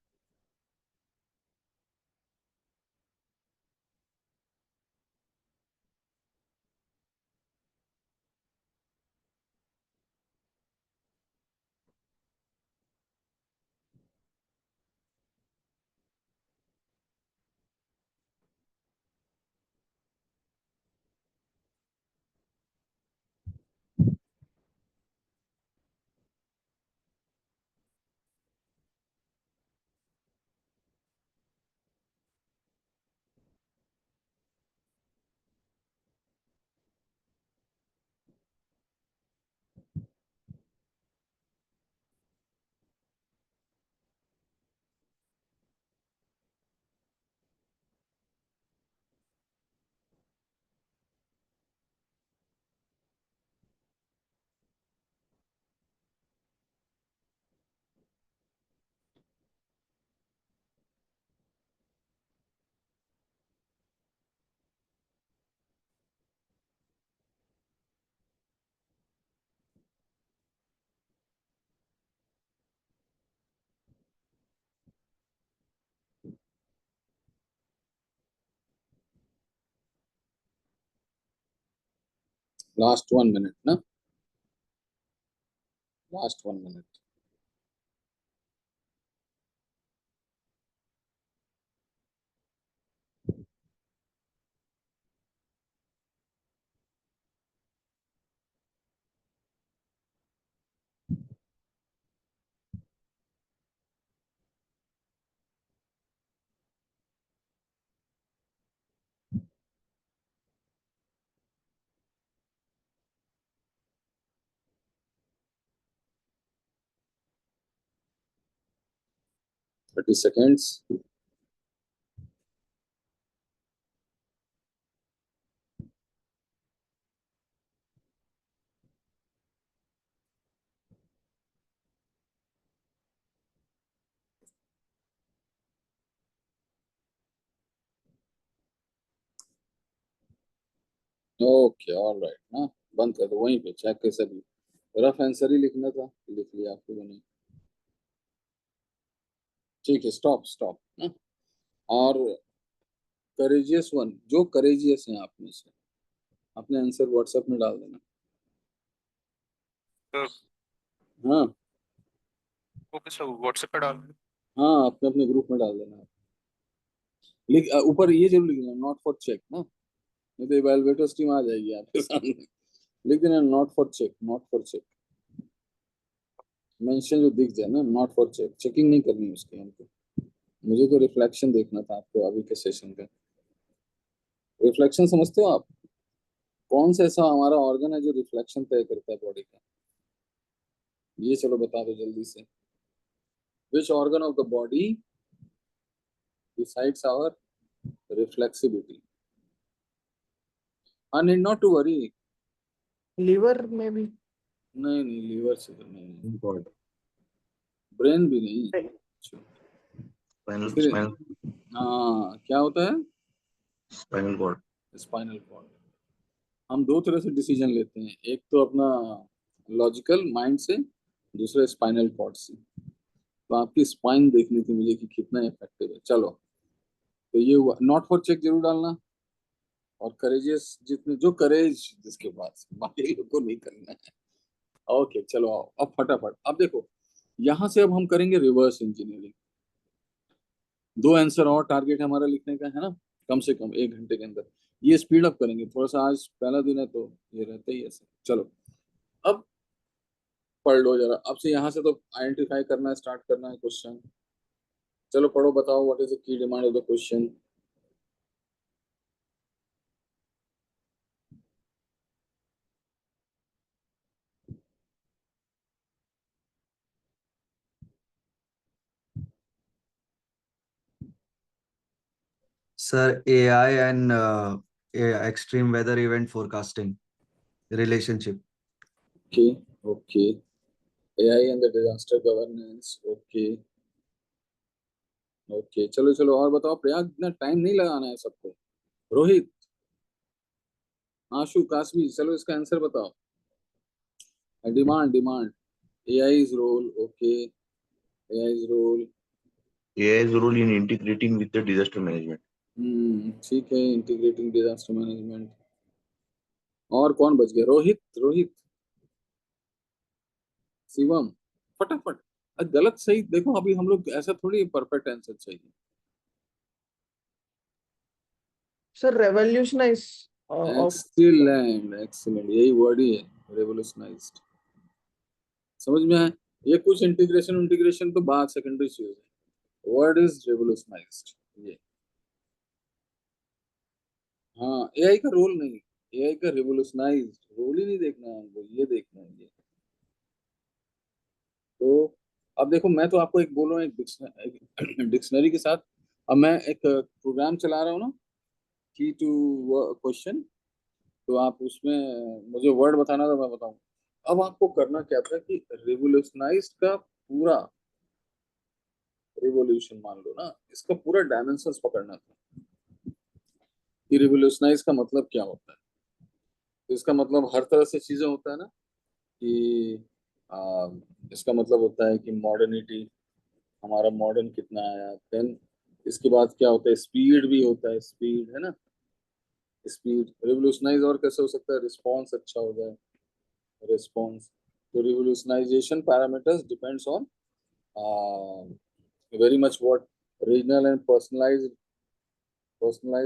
Last 1 minute ना, last 1 minute. Thirty seconds. Okay, all right ना, बंद कर दो वहीं पे, चाहे कैसे भी। रफ आंसर ही लिखना था, लिख लिया आप लोगों ने। ठीक है, स्टॉप स्टॉप ना। और करेजियस वन, जो करेजियस हैं आप में से, अपने आंसर व्हाट्सएप में डाल देना। सर हाँ ओके सर, व्हाट्सएप पे डाल दें। हाँ, अपने अपने ग्रुप में डाल देना। लिख ऊपर ये जरूर लिख देना, नॉट फॉर चेक ना, नहीं तो इवैल्यूएटर्स टीम आ जाएगी आपके सामने। लिख देना not for check, not for check. Mention जो दिख जाए ना, नॉट फॉर चेक, चेकिंग नहीं करनी उसकी हमको। मुझे तो रिफ्लेक्शन देखना था आपको अभी के सेशन का। रिफ्लेक्शन समझते हो आप? कौन सा ऐसा हमारा ऑर्गन है जो रिफ्लेक्शन तय करता है बॉडी का? ये चलो बता दो जल्दी से। Which organ of the body decides our reflexibility? हाँ, need not to worry. Liver में भी नहीं नहीं, लीवर से तो नहीं, कॉर्ड, ब्रेन भी नहीं। नहीं। अच्छा, स्पाइनल फिर स्पाइनल हाँ, क्या होता है? Spinal cord. Spinal cord. हम दो तरह से डिसीजन लेते हैं, एक तो अपना लॉजिकल माइंड से, दूसरा स्पाइनल कॉर्ड से। तो आपकी स्पाइन देखनी थी मुझे कि कितना इफेक्टिव है। चलो, तो ये हुआ, नॉट फॉर चेक जरूर डालना। और करेजियस, जितने जो करेज जिसके पास, बाकी लोग को नहीं करना है। ओके चलो आओ अब फटाफट। अब देखो, यहाँ से अब हम करेंगे रिवर्स इंजीनियरिंग। दो आंसर और टारगेट हमारा लिखने का है ना, कम से कम 1 घंटे के अंदर। ये स्पीड अप करेंगे थोड़ा सा, आज पहला दिन है तो ये रहता ही ऐसे। चलो अब पढ़ लो जरा, अब से यहाँ से तो आइडेंटिफाई करना स्टार्ट करना है क्वेश्चन। चलो पढ़ो, बताओ what is the key demand of the question. Sir, AI and extreme weather event forecasting. relationship. Okay. AI and the disaster governance. Okay. चलो और बताओ प्रयाग, इतना टाइम नहीं लगाना है सबको. रोहित, आशु, कासवी, चलो इसका आंसर बताओ. Demand. AI's role. Okay. AI's role. AI's role in integrating with the disaster management. ठीक है, इंटीग्रेटिंग डिजास्टर मैनेजमेंट. और कौन बच गया? रोहित, शिवम, फटाफट. गलत सही देखो, अभी हम लोग ऐसा थोड़ी परफेक्ट आंसर चाहिए. Sir, revolutionize of एक्सीलेंट, यही वर्ड ही है, रेवोल्यूशनाइज्ड. समझ में आया? ये कुछ इंटीग्रेशन तो बात सेकेंडरी चीज है. Word is revolutionized. ये हाँ, एआई का रोल नहीं, एआई का रेवोल्यूशनाइज्ड रोल ही नहीं देखना है हमको, ये देखना है. ये तो अब देखो, मैं तो आपको एक बोल रहा हूँ, एक डिक्शनरी के साथ. अब मैं एक प्रोग्राम चला रहा हूँ ना, की टू क्वेश्चन. तो आप उसमें मुझे वर्ड बताना था, मैं बताऊँ. अब आपको करना क्या था कि रिवोल्यूशनाइज्ड का पूरा रिवोल्यूशन मान लो ना, इसका पूरा डायमेंशंस पकड़ना था कि रिवोल्यूशनाइज का मतलब क्या होता है. तो इसका मतलब हर तरह से चीजें होता है ना, कि इसका मतलब होता है कि मॉडर्निटी, हमारा मॉडर्न कितना आया. देन इसके बाद क्या होता है, स्पीड भी होता है, स्पीड है ना, स्पीड. रिवोल्यूशनाइज और कैसे हो सकता है, रिस्पॉन्स अच्छा हो जाए, रिस्पॉन्स. तो revolutionization parameters depends on very much what regional and personalize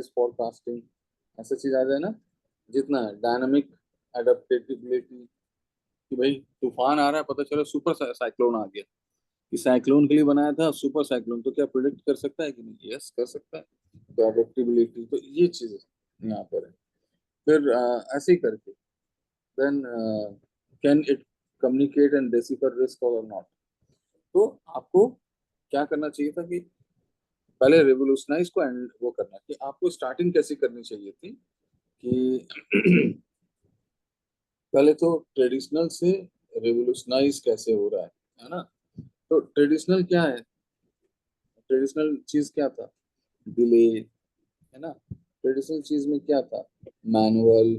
forecasting, ऐसा चीज आ जाए ना. जितना है डायनामिक एडेप्टेबिलिटी, कि भाई तूफान आ रहा है, पता चला सुपर साइक्लोन आ गया, कि साइक्लोन के लिए बनाया था सुपर साइक्लोन, तो क्या प्रिडिक्ट कर सकता है कि नहीं? यस, कर सकता है. तो एडेप्टेबिलिटी, तो ये चीज यहाँ पर है. फिर ऐसे ही करके then can it communicate and decipher risk or not. तो आपको क्या करना चाहिए था कि पहले रिवोल्यूशनाइज को एंड वो करना, कि आपको स्टार्टिंग कैसे करनी चाहिए थी कि पहले तो ट्रेडिशनल से रिवोल्यूशनाइज कैसे हो रहा है ना. तो ट्रेडिशनल क्या है, ट्रेडिशनल चीज क्या था, डिले, है ना. ट्रेडिशनल चीज में क्या था, मैनुअल,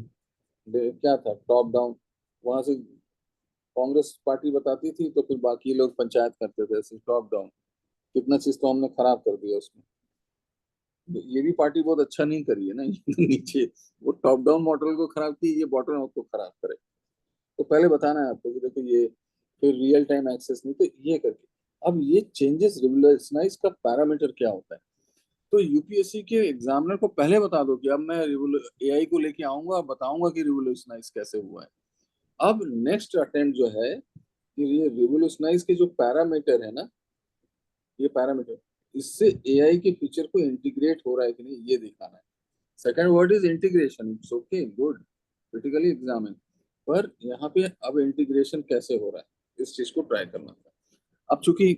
क्या था, टॉप डाउन. वहां से कांग्रेस पार्टी बताती थी, तो फिर बाकी लोग पंचायत करते थे, ऐसे टॉप डाउन. कितना चीज तो हमने खराब कर दिया उसमें. ये भी पार्टी बहुत अच्छा नहीं करी है ना. नीचे वो टॉप डाउन मॉडल को खराब की, ये बॉटम अप को खराब करे. तो पहले बताना है आपको कि देखो ये, फिर रियल टाइम एक्सेस नहीं, तो ये करके. अब ये चेंजेस रिवोल्यूशनाइज का पैरामीटर क्या होता है, तो यूपीएससी के एग्जामिनर को पहले बता दो कि अब मैं एआई को लेके आऊंगा, बताऊंगा कि रिवोल्यूशनाइज कैसे हुआ है. अब नेक्स्ट अटेम्प्ट जो है कि ये रिवोल्यूशनाइज के जो पैरामीटर है ना, ये पैरामीटर, इससे एआई के फीचर को इंटीग्रेट हो रहा है कि नहीं, ये दिखाना है. Second word is integration. It's okay, good, critically examine. पर यहाँ पे अब इंटीग्रेशन कैसे हो रहा है, इस चीज को ट्राई करना था. अब चूंकि,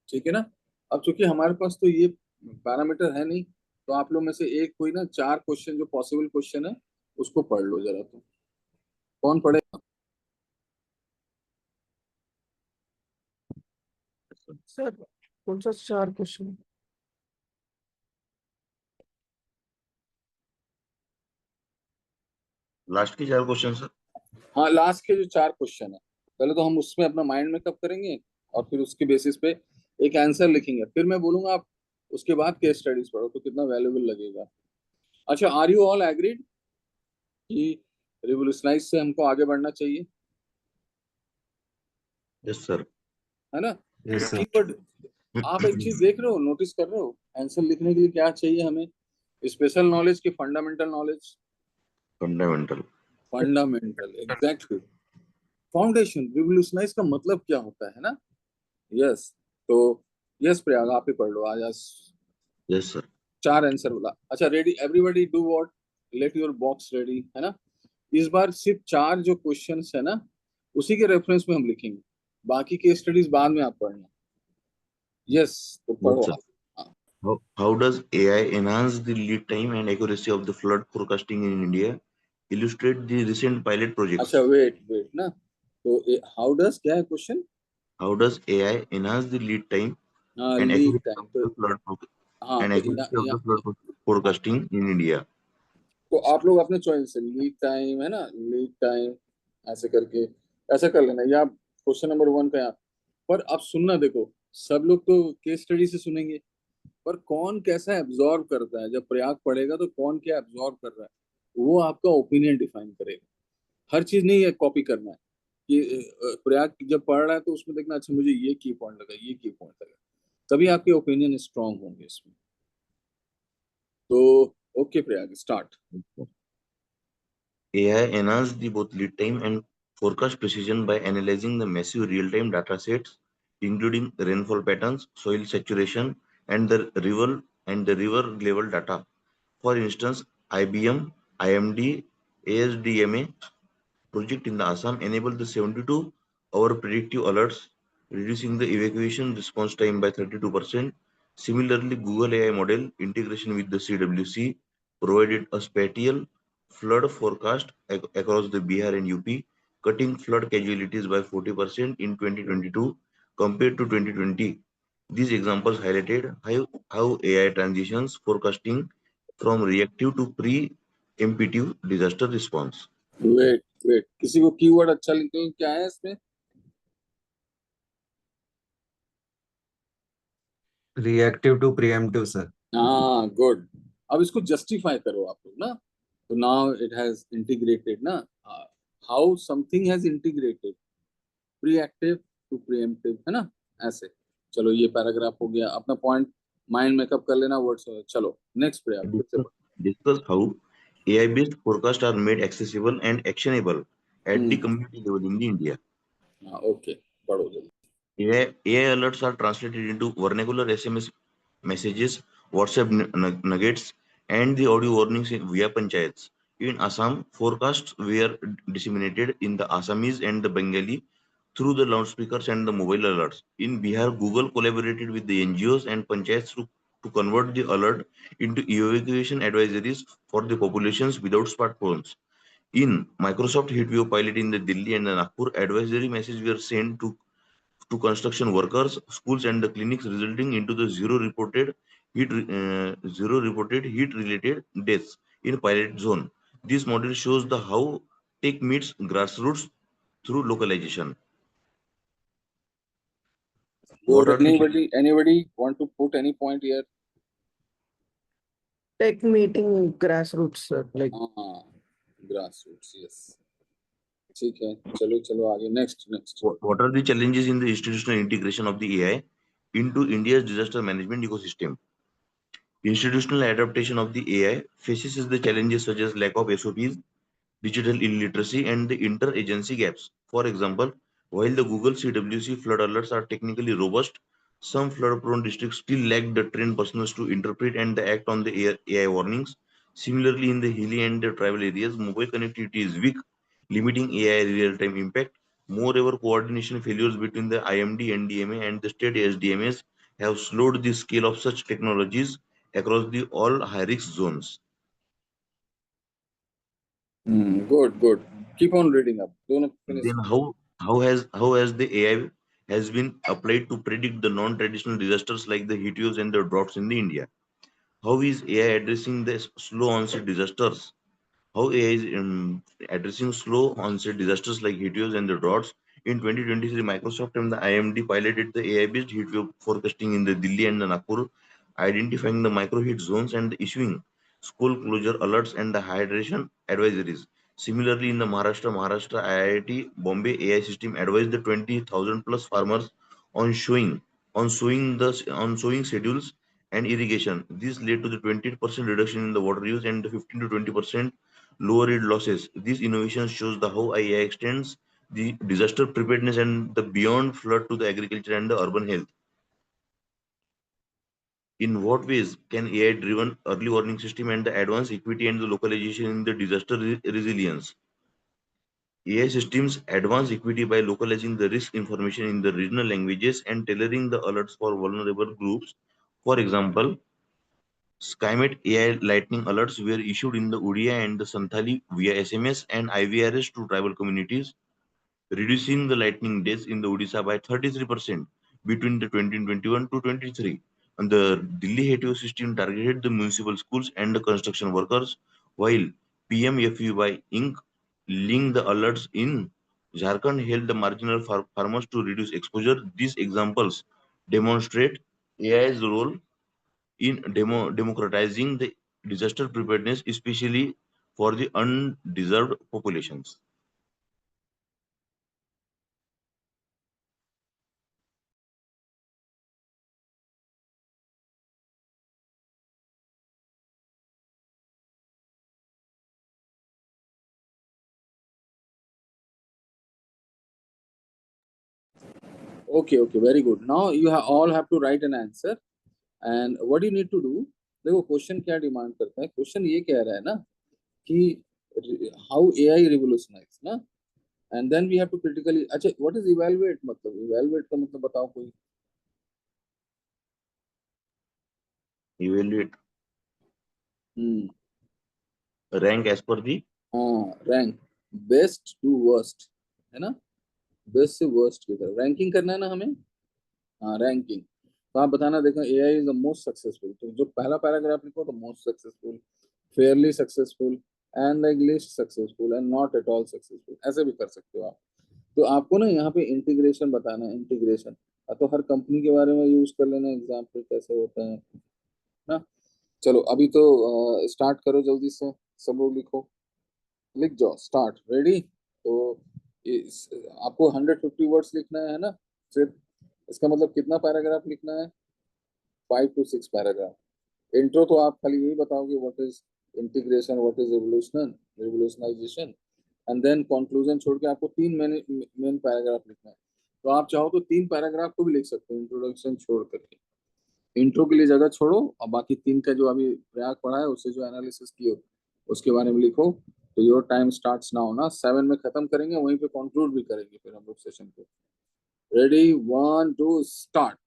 ठीक है ना, अब चूंकि हमारे पास तो ये पैरामीटर है नहीं, तो आप लोग में से एक कोई ना 4 क्वेश्चन जो पॉसिबल क्वेश्चन है उसको पढ़ लो जरा. तो कौन पढ़ेगा? sir, कौन सा 4 क्वेश्चन? लास्ट के 4 क्वेश्चन सर. हाँ, लास्ट के जो 4 क्वेश्चन है, पहले तो हम उसमें अपना माइंड मेकअप करेंगे, और फिर उसके बेसिस पे एक आंसर लिखेंगे. फिर मैं बोलूंगा आप उसके बाद केस स्टडीज पढ़ो, तो कितना वैल्यूबल लगेगा. अच्छा, आर यू ऑल एग्रीड कि रिवोल्यूशनाइज से हमको आगे बढ़ना चाहिए, यस सर. है ना. Yes, sir. कीवर्ड आप एक चीज देख रहे हो, नोटिस कर रहे हो, आंसर लिखने के लिए क्या चाहिए हमें, स्पेशल नॉलेज की fundamental knowledge. Fundamental. Fundamental, exactly. Foundation. Revolutionise का मतलब क्या होता है ना. यस. तो यस प्रयाग, आप ही पढ़ लो आज. Yes sir. 4 आंसर बोला. अच्छा, ready everybody, do what, let your box ready, है ना. इस बार सिर्फ 4 जो क्वेश्चंस है ना, उसी के रेफरेंस में हम लिखेंगे, बाकी के स्टडीज बाद में आप पढ़ना. यस, तो Yes, पढ़ो sir. आप. हाँ. How does AI enhance the lead time and accuracy of the flood forecasting in India illustrate the recent pilot projects. अच्छा वेट ना, तो हाउ डज, क्या है question? How does AI enhance the lead time हाँ and lead accuracy time, of तो the flood हाँ and तो accuracy of the हाँ, flood forecasting in India? तो आप लोग अपने चॉइस से लीड टाइम है ना, लीड टाइम ऐसे करके ऐसा कर लेना, या क्वेश्चन नंबर 1 का यहाँ। पर आप सुनना, देखो सब लोग तो केस स्टडी से सुनेंगे, पर कौन कैसा एब्जॉर्व करता है, जब प्रयाग पढ़ेगा तो कौन क्या एब्जॉर्व कर रहा है वो आपका ओपिनियन डिफाइन करेगा। हर चीज नहीं है कॉपी करना है कि प्रयाग जब पढ़ रहा है तो उसमें देखना, अच्छा मुझे ये की पॉइंट लगा, ये की पॉइंट लगा, तभी आपके ओपिनियन स्ट्रांग होंगे इसमें। तो okay Prayag, start. AI enhances the both lead time and forecast precision by analyzing the massive real-time data sets, including rainfall patterns, soil saturation, and the river level data. For instance, IBM, IMD, ASDMA project in the Assam enabled the 72-hour predictive alerts, reducing the evacuation response time by 32%. Similarly, Google AI model integration with the CWC provided a spatial flood forecast across the Bihar and UP, cutting flood casualties by 40% in 2022 compared to 2020. These examples highlighted how AI transitions forecasting from reactive to preemptive disaster response. Wait, किसी को कीवर्ड अच्छा लिखते क्या है इसमें? Reactive to preemptive sir. हाँ गुड। अब इसको जस्टिफाई करो आप लोग ना, तो नाउ इट हैज इंटीग्रेटेड ना, how something has integrated preactive to preemptive, है ना ऐसे। चलो ये पैराग्राफ हो गया, अपना पॉइंट माइंड मेकअप कर लेना वर्ड्स। चलो नेक्स्ट प्रयाग फिर से Discuss how AI-based forecasts are made accessible and actionable at the community level in India. हाँ ओके, पढ़ो जल्दी। AI alerts are translated into vernacular SMS messages, WhatsApp nuggets, and the audio warnings via panchayats. In Assam, forecasts were disseminated in the Assamese and the Bengali through the loudspeakers and the mobile alerts. In Bihar, Google collaborated with the NGOs and panchayats to convert the alert into evacuation advisories for the populations without smartphones. In Microsoft HeatWave pilot in the Delhi and the Nagpur, advisory messages were sent to construction workers, schools, and the clinics, resulting into the zero reported heat-related deaths in pilot zone. This model shows the how tech meets grassroots through localization. What are Good. the Anybody want to put any point here? Tech meeting grassroots, sir. Like हाँ grassroots, yes. ठीक है, चलो चलो आगे, next. what are the challenges in the institutional integration of the AI into India's disaster management ecosystem? Institutional adaptation of the AI faces the challenges such as lack of SOPs, digital illiteracy, and the inter-agency gaps. For example, while the Google CWC flood alerts are technically robust, some flood-prone districts still lack the trained personnel to interpret and act on the AI warnings. Similarly, in the hilly and the tribal areas, mobile connectivity is weak, limiting AI real-time impact. Moreover, coordination failures between the IMD, NDMA, and the state SDMAs have slowed the scale of such technologies across the all high-risk zones. Good. Keep on reading up. Don't finish. Then how has the AI has been applied to predict the non-traditional disasters like the heat waves and the droughts in the India? How is AI addressing the slow onset disasters? How AI is addressing slow onset disasters like heat waves and the droughts? In 2023, Microsoft and the IMD piloted the AI-based heat wave forecasting in the Delhi and the Nagpur, identifying the micro heat zones and issuing school closure alerts and the hydration advisories. Similarly, in the Maharashtra IIT Bombay AI system advised the 20,000 plus farmers on sowing schedules and irrigation. This led to the 20% reduction in the water use and the 15 to 20% lower yield losses. This innovation shows the how AI extends the disaster preparedness and the beyond flood to the agriculture and the urban health. In what ways can AI-driven early warning system and the advanced equity and the localization in the disaster resilience? AI systems advance equity by localizing the risk information in the regional languages and tailoring the alerts for vulnerable groups. For example, SkyMet AI lightning alerts were issued in the Odia and the Santhali via SMS and IVRS to tribal communities, reducing the lightning deaths in the Odisha by 33% between the 2021 to 23. And the Delhi HTO system targeted the municipal schools and the construction workers, while PMFUY Inc. linked the alerts in Jharkhand helped the marginal farmers to reduce exposure. These examples demonstrate AI's role in democratizing the disaster preparedness, especially for the undeserved populations. Okay, okay, very good. Now you all have to write an answer. And what do you need to do? देखो क्वेश्चन क्या डिमांड करता है, क्वेश्चन ये कह रहा है ना कि हाउ एआई रिवोल्यूशनाइज ना, and then we have to critically, अच्छा व्हाट इज इवैल्यूएट, मतलब इवैल्यूएट का मतलब बताओ कोई। Evaluate hmm rank as per the हाँ, रैंक बेस्ट टू वर्स्ट, है ना, बेस्ट से वर्स्ट की तरफ रैंकिंग करना है ना हमें। हाँ, रैंकिंग। तो आप बताना, देखो AI is the most successful, तो जो पहला पैराग्राफ लिखो तो most successful, Fairlie successful, and like list successful and not at all successful, ऐसे भी कर सकते हो आप। तो आपको ना यहाँ पे इंटीग्रेशन बताना है, इंटीग्रेशन। तो हर कंपनी के बारे में यूज कर लेना एग्जाम्पल कैसे होता है ना। चलो अभी तो स्टार्ट करो जल्दी से, सब लोग लिखो, लिख जाओ, स्टार्ट, रेडी। तो आपको 150 वर्ड्स लिखना है ना सिर्फ, इसका मतलब कितना पैराग्राफ लिखना है, 5 to 6 पैराग्राफ। इंट्रो तो आप खाली यही बताओगे, what is integration, what is revolutionization, and then conclusion छोड़ के आपको 3 मेन पैराग्राफ लिखना है। तो आप चाहो तो 3 पैराग्राफ को भी लिख सकते हो इंट्रोडक्शन छोड़ करके, इंट्रो के लिए जगह छोड़ो, और बाकी 3 का जो अभी प्रयाग पढ़ा है उससे जो एनालिसिस किए उसके बारे में लिखो। तो योर टाइम स्टार्ट्स नाउ ना, 7 में खत्म करेंगे, वहीं पे कंक्लूड भी करेंगे फिर हम लोग सेशन को। Ready, 1 2 start.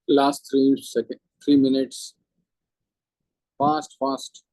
Last 3 seconds, 3 minutes. Fast, fast.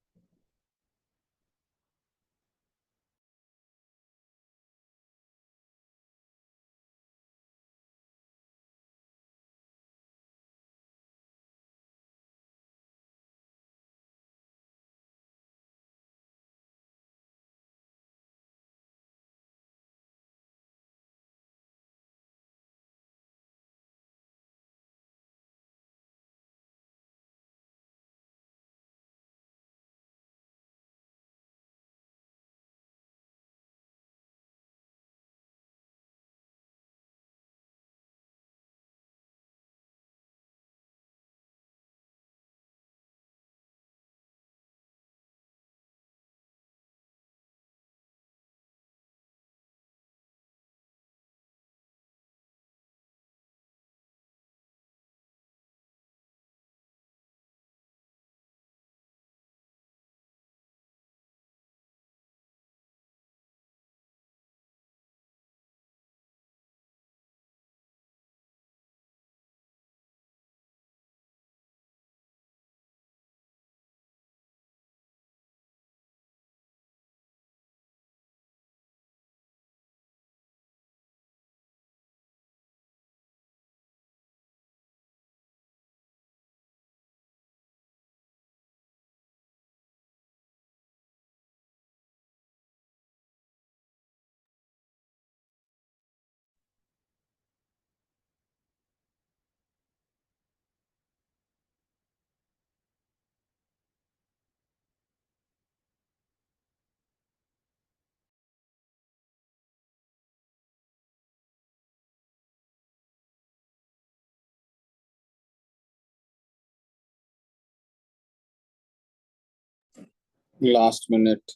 Last minute.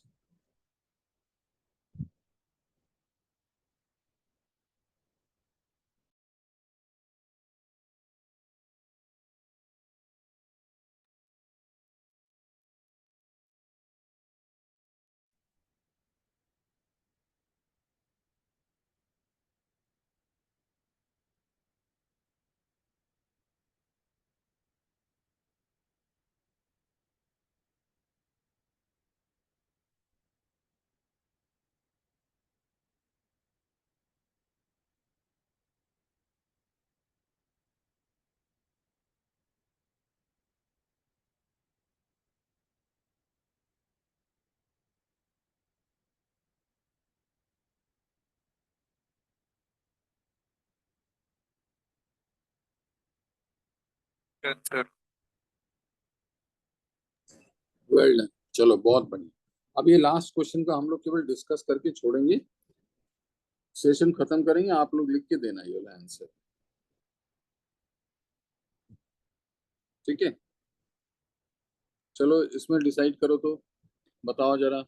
Yes, sir. Well done, चलो बहुत बढ़िया। अब ये लास्ट क्वेश्चन का हम लोग केवल डिस्कस करके छोड़ेंगे, सेशन खत्म करेंगे, आप लोग लिख के देना ये वाला आंसर, ठीक है? चलो इसमें डिसाइड करो तो बताओ जरा।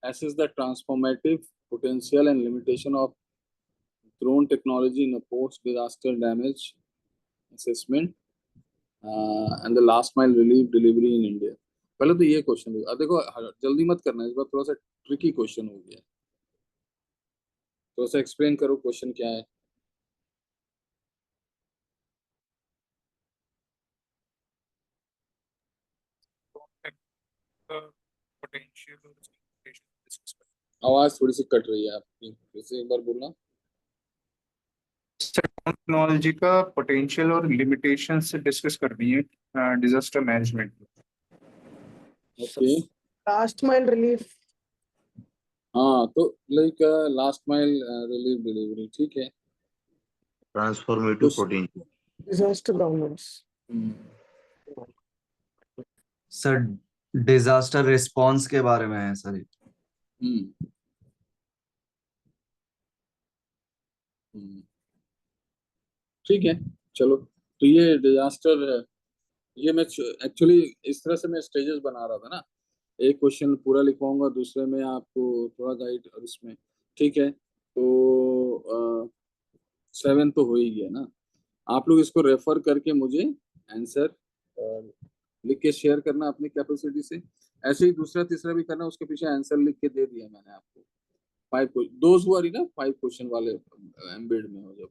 Assess the transformative potential and limitation of drone technology in a post-disaster damage assessment and the last mile relief delivery in India. पहले तो ये क्वेश्चन देखो, जल्दी मत करना, इस बार थोड़ा सा ट्रिकी क्वेश्चन हो गया। थोड़ा सा एक्सप्लेन करो क्वेश्चन क्या है। Potential आवाज थोड़ी सी कट रही है आपकी, फिर से एक बार बोलना। टेक्नोलॉजी का पोटेंशियल और लिमिटेशन से डिस्कस करनी है disaster management. Okay, Last mile relief. हाँ तो like last mile relief delivery, ठीक है। Transformative कुछ potential. Disaster governance. Sir disaster response के बारे में है सर। हम्म हम्म, ठीक है, चलो। तो ये डिजास्टर, ये मैं एक्चुअली इस तरह से मैं स्टेजेस बना रहा था ना, एक क्वेश्चन पूरा लिखवाऊंगा, दूसरे में आपको थोड़ा गाइड, और इसमें ठीक है। तो 7 तो हो ही गया ना। आप लोग इसको रेफर करके मुझे आंसर लिख के शेयर करना अपनी कैपेसिटी से। ऐसे ही दूसरा तीसरा भी करना, उसके पीछे आंसर लिख के दे दिया मैंने आपको। 5 दोज हुआ रही ना 5 क्वेश्चन वाले एम्बेड में हो जब